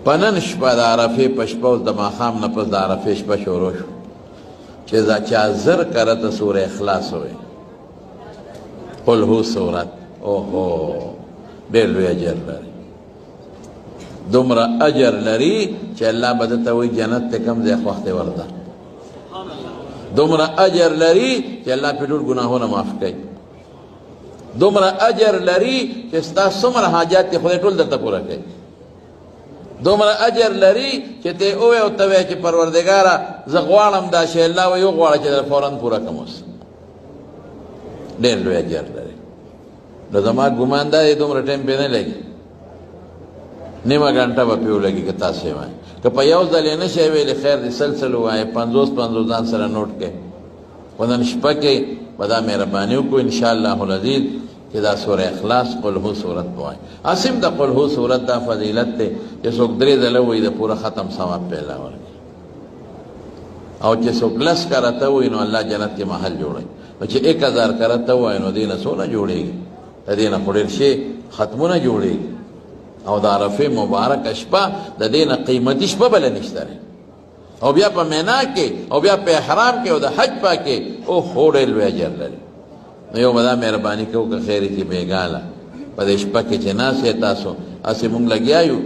په نن شپه د عرفې په شپه اوس د ماښام نه پس د عرفې شپه شروع شو چې دا چا زر کرته سوره اخلاص ووایي قل هو سورت اوهو ډېر لوی اجر لري دومره اجر لري چې الله به درته وایي جنت ته کوم ځای خوښ دی ورته دومره اجر لري چې الله پرې ټول ګناهونه معاف کوي دومره اجر لري چې ستا څومره حاجات دي خدای ټول درته پوره کوي دومره اجر لري چې ته ووایې او ته وایې چې پروردګاره زه غواړم دا شی الله وایي وغواړه چې در فوراً پوره کړم اوس ډېر لوی اجر لري نو زما ګمان دا دی دومره ټایم پرې نه لګي نیمه ګنټه به پرې ولګي که تاسو یې وایئ که په یو ځل یې نه شی ویلې خیر دی سلسل ووایې 50 ځان سره نوټ کړئ خو نن شپه کې به دا مهرباني وکړو انشاءالله العزیز چې دا سوره اخلاص قل هو صورت وایي اسیم د قل هو صورت دا فضیلت دی چې څوک 3 ځله وایي د پوره ختم ثواب په الله ورکړي او چې څوک 10 کرته وایي نو الله جنت کې محل جوړوي نو چې 1000 کرته وایي نو دې نه څونه جوړېږي د دې نه خو ډېر شي ختمونه جوړېږي او د عرفې مبارکه شپه د دې نه قیمتي شپه بله نشته او بیا په مینا کې او بیا په احرام کې او د حج پا کې اوهو ډېر لوی اجر لري نو یو به دا مهرباني کوو که خیر چې بېګاله په دې شپه کې چې ناست یې تاسو هسې مونږ لګیا یو